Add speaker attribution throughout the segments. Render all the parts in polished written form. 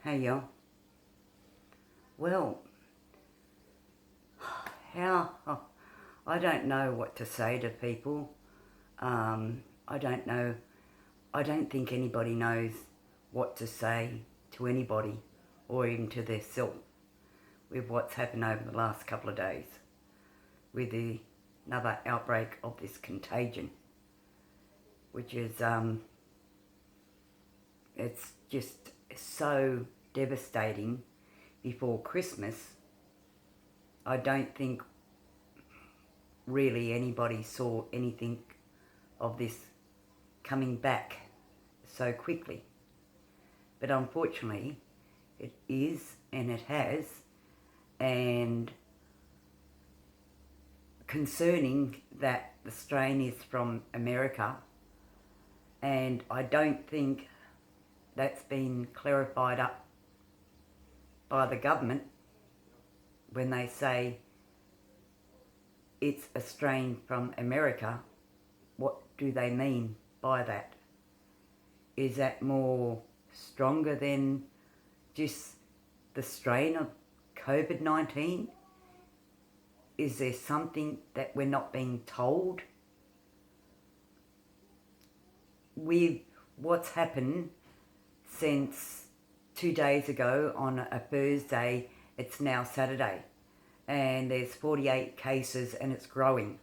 Speaker 1: Hey y'all. Well, how I don't know what to say to people. I don't know. I don't think anybody knows what to say to anybody or even to their self with what's happened over the last couple of days with another outbreak of this contagion, which is it's just so devastating. Before Christmas, I don't think really anybody saw anything of this coming back so quickly. But unfortunately, it is, and it has, and concerning that the strain is from America, and I don't think that's been clarified up by the government when they say it's a strain from America. What do they mean by that? Is that more stronger than just the strain of COVID-19? Is there something that we're not being told? With what's happened since 2 days ago on a Thursday, it's now Saturday, and there's 48 cases and it's growing.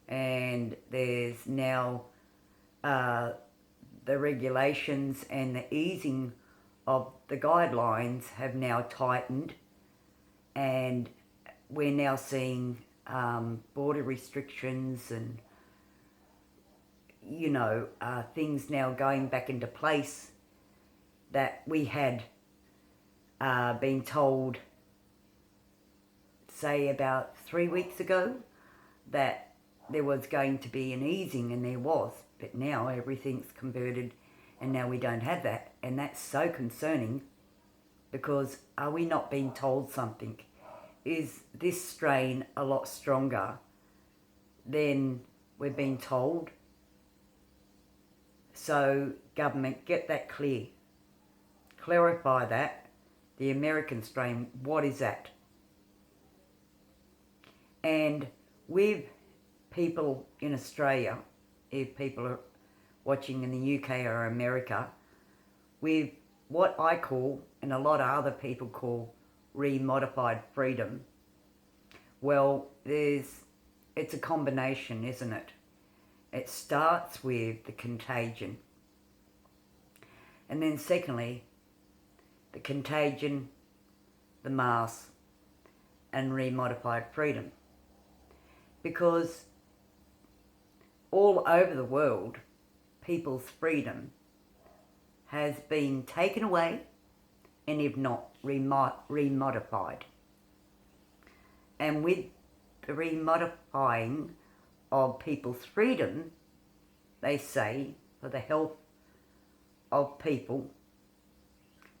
Speaker 1: And there's now the regulations and the easing of the guidelines have now tightened, and we're now seeing border restrictions and things now going back into place that we had been told, say about 3 weeks ago, that there was going to be an easing, and there was, but now everything's converted and now we don't have that, and that's so concerning. Because are we not being told something? Is this strain a lot stronger than we're being told? So government, get that clear. Clarify that. The American strain, what is that? And with people in Australia, if people are watching in the UK or America, with what I call, and a lot of other people call, remodified freedom, well, it's a combination, isn't it? It starts with the contagion. And then secondly, the contagion, the mask, and remodified freedom. Because all over the world, people's freedom has been taken away, and if not, remodified. And with the remodifying of people's freedom, they say, for the health of people,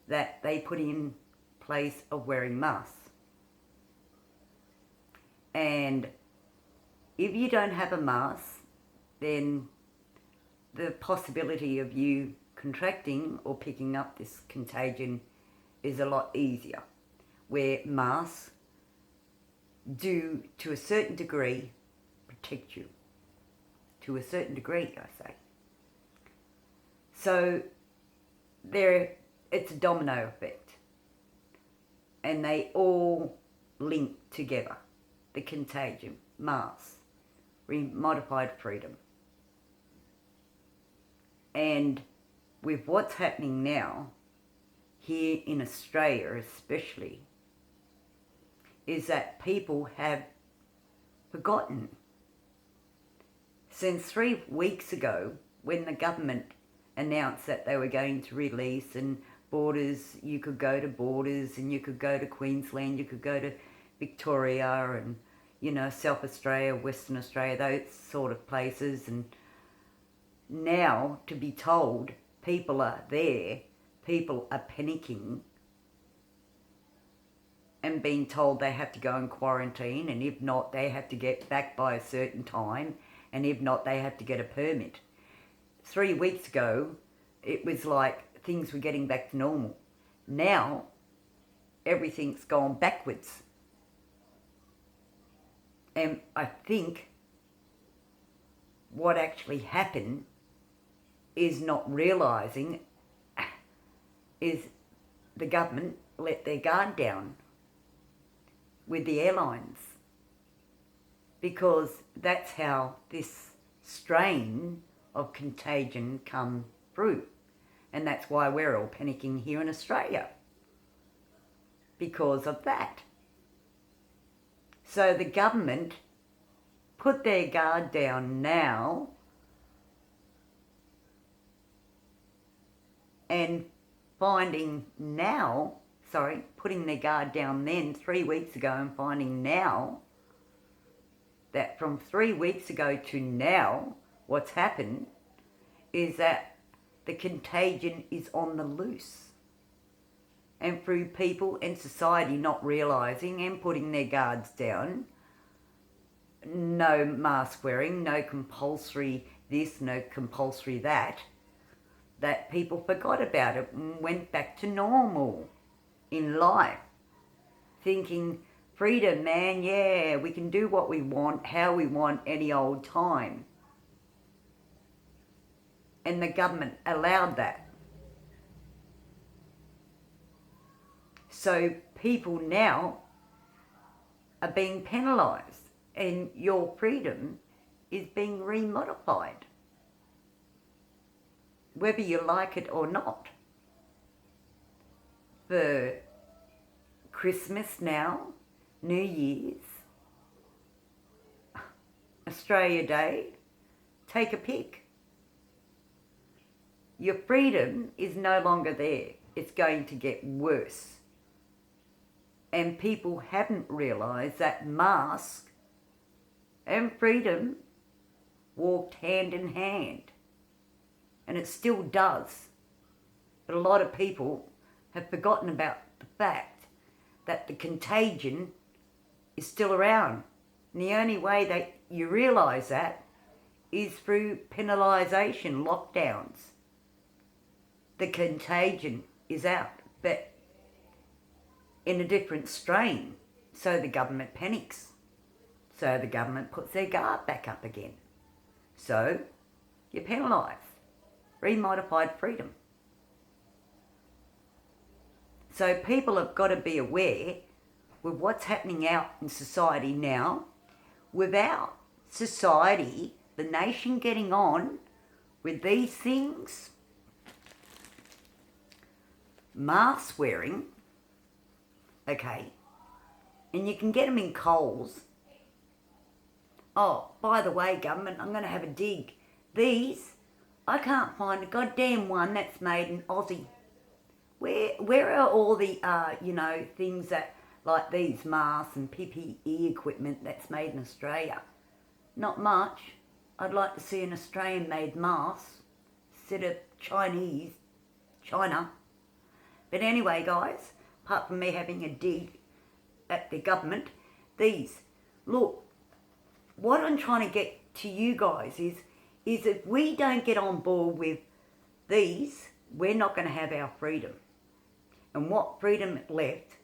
Speaker 1: that they put in place of wearing masks. And if you don't have a mask, then the possibility of you contracting or picking up this contagion is a lot easier, where masks do, to a certain degree, protect you. To a certain degree, I say. So it's a domino effect, and they all link together. The contagion, masks, remodified freedom. And with what's happening now, here in Australia especially, is that people have forgotten. Since 3 weeks ago, when the government announced that they were going to release, and borders, you could go to borders, and you could go to Queensland, you could go to Victoria, and South Australia, Western Australia, those sort of places. And now to be told people are there, people are panicking and being told they have to go in quarantine, and if not, they have to get back by a certain time, and if not, they have to get a permit. 3 weeks ago, it was like things were getting back to normal. Now, everything's gone backwards. And I think what actually happened is not realising is the government let their guard down with the airlines, because that's how this strain of contagion come through. And that's why we're all panicking here in Australia, because of that. So the government put their guard down now and putting their guard down then 3 weeks ago, and finding now that from 3 weeks ago to now, what's happened is that the contagion is on the loose. And through people and society not realising and putting their guards down, no mask wearing, no compulsory this, no compulsory that people forgot about it and went back to normal in life, thinking, freedom, man, yeah, we can do what we want, how we want, any old time. And the government allowed that. So people now are being penalised, and your freedom is being remodified, whether you like it or not. For Christmas now, New Year's, Australia Day, take a pick. Your freedom is no longer there. It's going to get worse. And people haven't realised that mask and freedom walked hand in hand. And it still does. But a lot of people have forgotten about the fact that the contagion is still around. And the only way that you realise that is through penalisation, lockdowns. The contagion is out, but in a different strain. So the government panics. So the government puts their guard back up again. So you're penalised. Remodified freedom. So people have got to be aware with what's happening out in society now. Without society, the nation getting on with these things, mask wearing, okay, and you can get them in Coles. Oh, by the way, government, I'm going to have a dig. These, I can't find a goddamn one that's made in Aussie. Where are all the, things that, like these masks and PPE equipment that's made in Australia? Not much. I'd like to see an Australian-made mask instead of China. But anyway, guys, apart from me having a dig at the government, look, what I'm trying to get to you guys is if we don't get on board with these, we're not going to have our freedom. And what freedom left,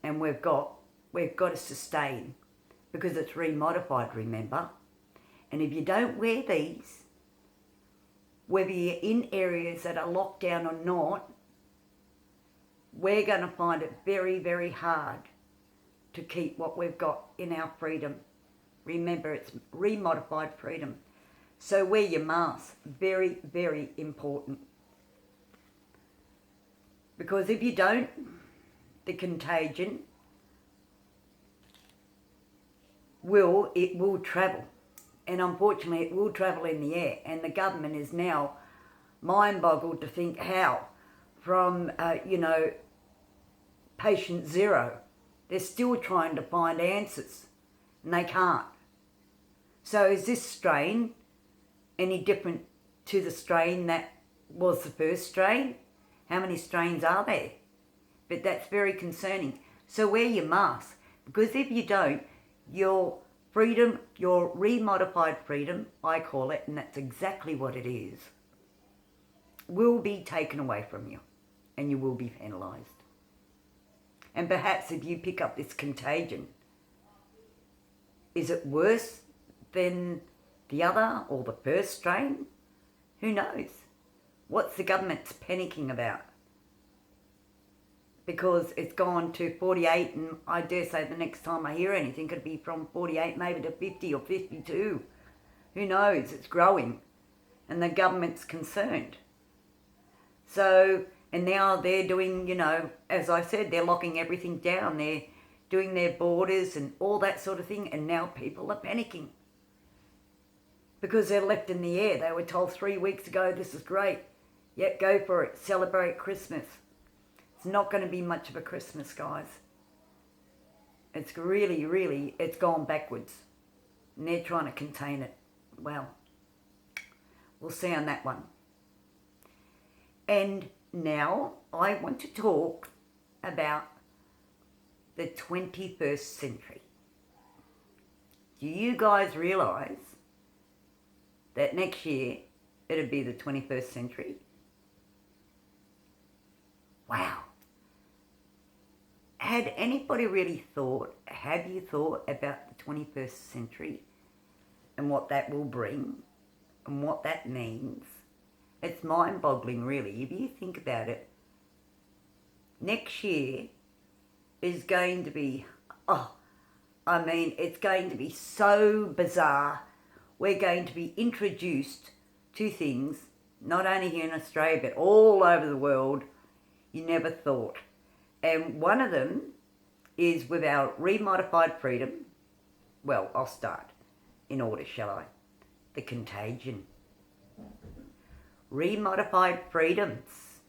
Speaker 1: and we've got to sustain, because it's remodified, remember? And if you don't wear these, whether you're in areas that are locked down or not, we're going to find it very, very hard to keep what we've got in our freedom. Remember, it's remodified freedom. So wear your mask. Very, very important. Because if you don't, the contagion will travel. And unfortunately, it will travel in the air. And the government is now mind-boggled to think how. From, patient zero, they're still trying to find answers. And they can't. So is this strain any different to the strain that was the first strain? How many strains are there? But that's very concerning. So wear your mask, because if you don't, your freedom, your remodified freedom, I call it, and that's exactly what it is, will be taken away from you. and you will be penalised. And perhaps if you pick up this contagion, is it worse than the other or the first strain? Who knows? What's the government panicking about? Because it's gone to 48, and I dare say the next time I hear anything, it'll be from 48 maybe to 50 or 52. Who knows? It's growing, and the government's concerned. So, and now they're doing, as I said, they're locking everything down. They're doing their borders and all that sort of thing, and now people are panicking because they're left in the air. They were told 3 weeks ago, this is great. Yep, go for it. Celebrate Christmas. It's not going to be much of a Christmas, guys. It's really, it's gone backwards. And they're trying to contain it. Well, we'll see on that one. And now I want to talk about the 21st century. Do you guys realise that next year it'll be the 21st century? Wow. Had anybody really have you thought about the 21st century and what that will bring and what that means? It's mind-boggling, really, if you think about it. Next year is going to be, it's going to be so bizarre. We're going to be introduced to things, not only here in Australia, but all over the world, you never thought. And one of them is with our remodified freedom. Well, I'll start in order, shall I? The Contagion. Remodified freedoms.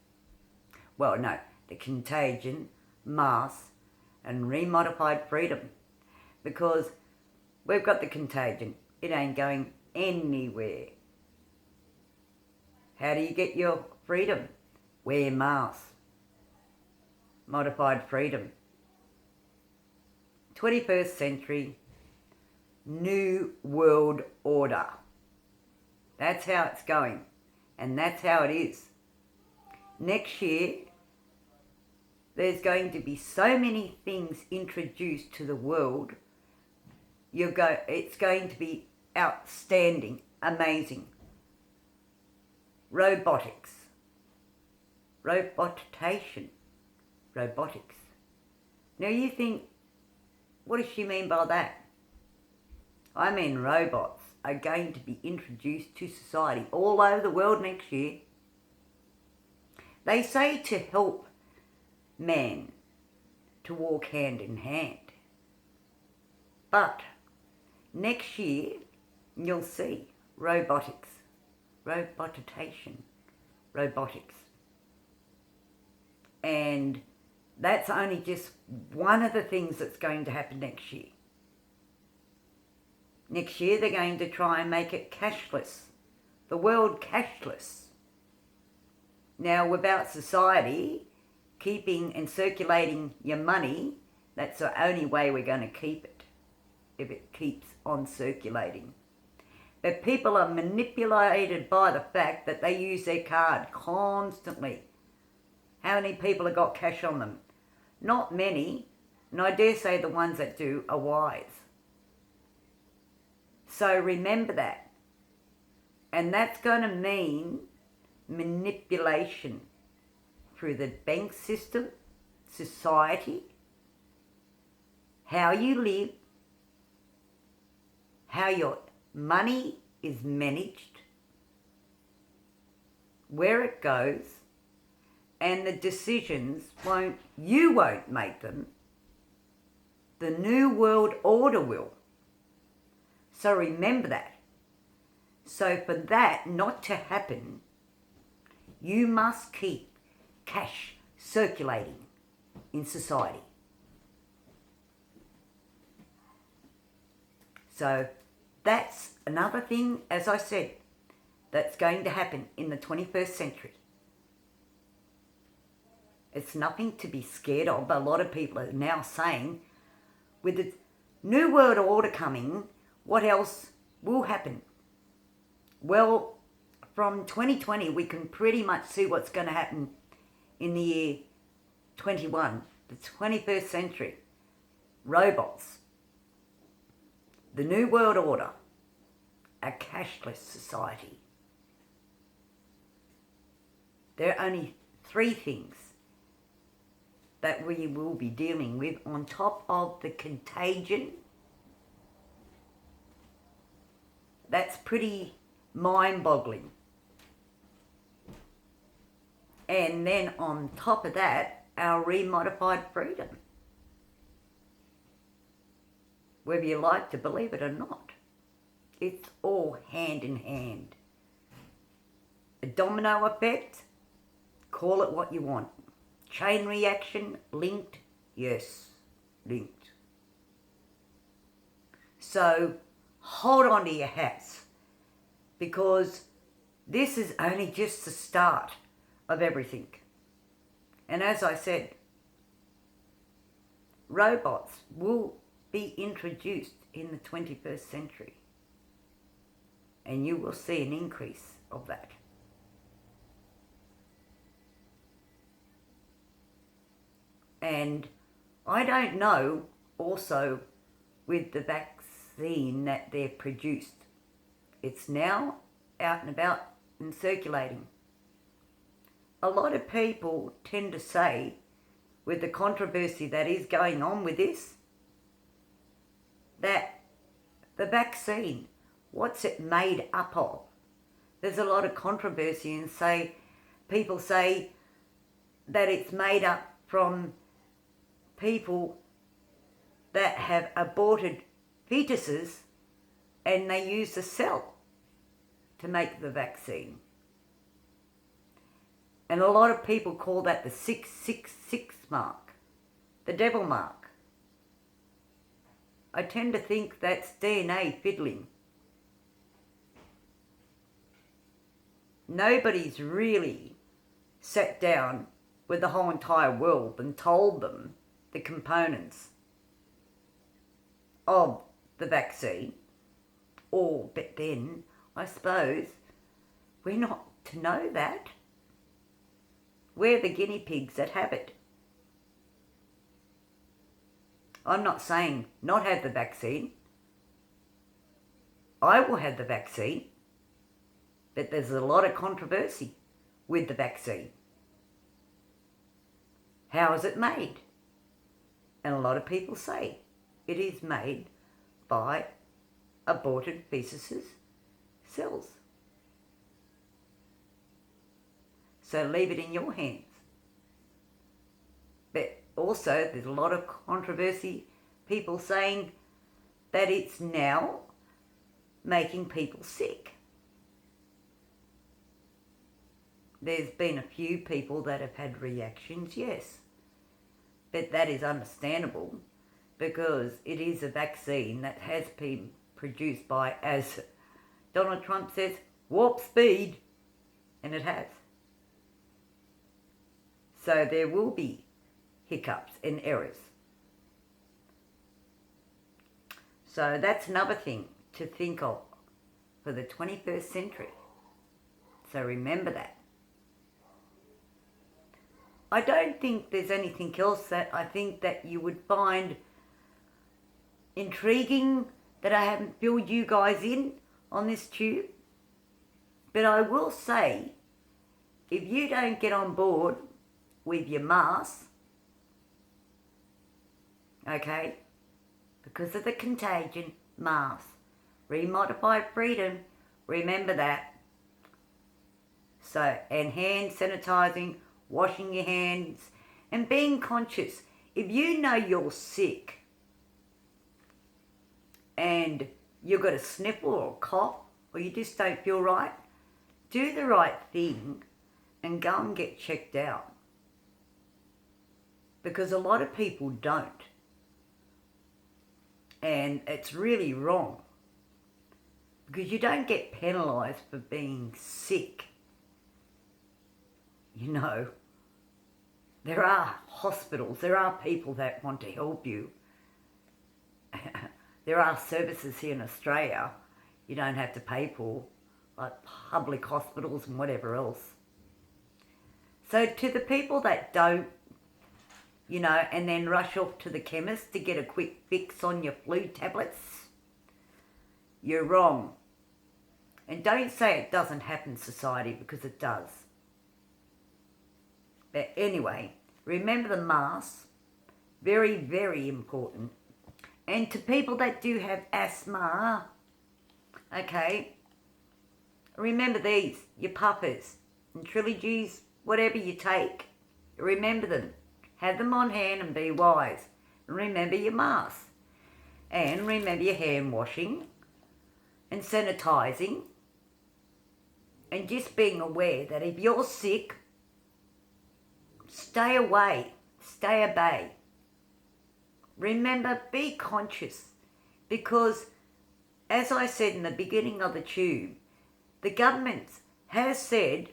Speaker 1: Well, no, the Contagion, mass, and remodified freedom. Because we've got the Contagion. It ain't going anywhere. How do you get your freedom? Wear masks. Modified freedom. 21st century, new world order. That's how it's going. And that's how it is. Next year, there's going to be so many things introduced to the world. It's going to be outstanding, amazing. Robotics. Robotics. Now you think, what does she mean by that? I mean robots are going to be introduced to society all over the world next year. They say to help man to walk hand in hand. But next year, you'll see robotics. And that's only just one of the things that's going to happen next year. Next year they're going to try and make it cashless. The world cashless. Now without society keeping and circulating your money, that's the only way we're going to keep it. If it keeps on circulating. But people are manipulated by the fact that they use their card constantly. How many people have got cash on them? Not many, and I dare say the ones that do are wise. So remember that. And that's going to mean manipulation through the bank system, society, how you live, how your money is managed, where it goes, and the decisions you won't make them. The New World Order will. So remember that. So for that not to happen, you must keep cash circulating in society. So that's another thing, as I said, that's going to happen in the 21st century. It's nothing to be scared of. A lot of people are now saying, with the New World Order coming, what else will happen? Well, from 2020, we can pretty much see what's going to happen in the year 21, the 21st century. Robots. The New World Order. A cashless society. There are only 3 things that we will be dealing with on top of the contagion. That's pretty mind-boggling. And then on top of that, our remodified freedom. Whether you like to believe it or not, it's all hand in hand. A domino effect, call it what you want. Chain reaction, linked, yes, linked. So hold on to your hats, because this is only just the start of everything. And as I said, robots will be introduced in the 21st century, and you will see an increase of that. And I don't know also with the vaccine that they've produced. It's now out and about and circulating. A lot of people tend to say, with the controversy that is going on with this, that the vaccine, what's it made up of? There's a lot of controversy, and people say that it's made up from people that have aborted fetuses, and they use the cell to make the vaccine. And a lot of people call that the 666 mark, the devil mark. I tend to think that's DNA fiddling. Nobody's really sat down with the whole entire world and told them the components of the vaccine. But then, I suppose, we're not to know that. We're the guinea pigs that have it. I'm not saying not have the vaccine. I will have the vaccine. But there's a lot of controversy with the vaccine. How is it made? And a lot of people say it is made by aborted fetuses' cells. So leave it in your hands. But also there's a lot of controversy, people saying that it's now making people sick. There's been a few people that have had reactions, yes. But that is understandable, because it is a vaccine that has been produced by, as Donald Trump says, warp speed. And it has. So there will be hiccups and errors. So that's another thing to think of for the 21st century. So remember that. I don't think there's anything else that I think that you would find intriguing that I haven't filled you guys in on this tube. But I will say, if you don't get on board with your mask, okay, because of the contagion, mask, remodified freedom, remember that. So, and hand sanitizing, washing your hands, and being conscious. If you know you're sick and you've got a sniffle or a cough, or you just don't feel right, do the right thing and go and get checked out. Because a lot of people don't. And it's really wrong. Because you don't get penalised for being sick. You know, there are hospitals, there are people that want to help you. There are services here in Australia you don't have to pay for, like public hospitals and whatever else. So to the people that don't, you know, and then rush off to the chemist to get a quick fix on your flu tablets, you're wrong. And don't say it doesn't happen in society, because it does. But anyway, remember the mask. Very, very important. And to people that do have asthma, okay, remember these, your puffers and trilogies, whatever you take. Remember them. Have them on hand and be wise. And remember your mask. And remember your hand washing and sanitising. And just being aware that if you're sick, stay away, stay at bay. Remember, be conscious, because as I said in the beginning of the tube, the government has said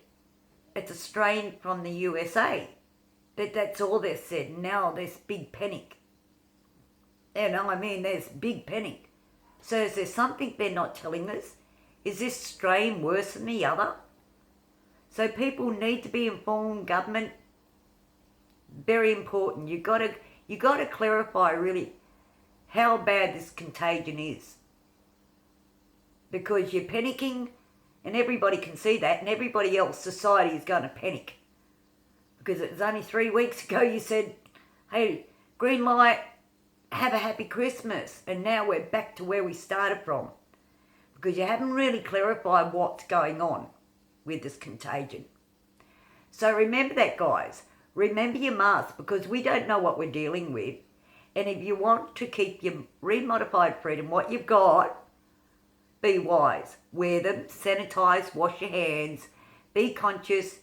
Speaker 1: it's a strain from the USA, but that's all they've said. Now there's big panic. You know, I mean, there's big panic. So is there something they're not telling us? Is this strain worse than the other? So people need to be informed, government. Very important. You got to clarify really how bad this contagion is. Because you're panicking, and everybody can see that, and everybody else, society, is going to panic. Because it was only 3 weeks ago you said, hey, green light, have a happy Christmas. And now we're back to where we started from. Because you haven't really clarified what's going on with this contagion. So remember that, guys. Remember your mask, because we don't know what we're dealing with. And if you want to keep your remodified freedom, what you've got, be wise. Wear them, sanitise, wash your hands, be conscious,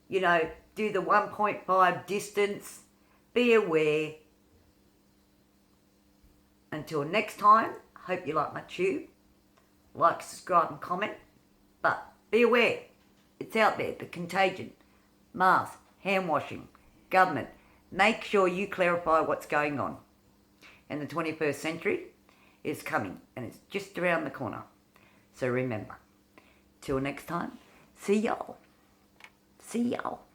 Speaker 1: you know, do the 1.5 distance, be aware. Until next time, hope you like my tube. Like, subscribe and comment. But be aware, it's out there, the contagion, mask, hand washing, government. Make sure you clarify what's going on. And the 21st century is coming, and it's just around the corner. So remember, till next time, see y'all. See y'all.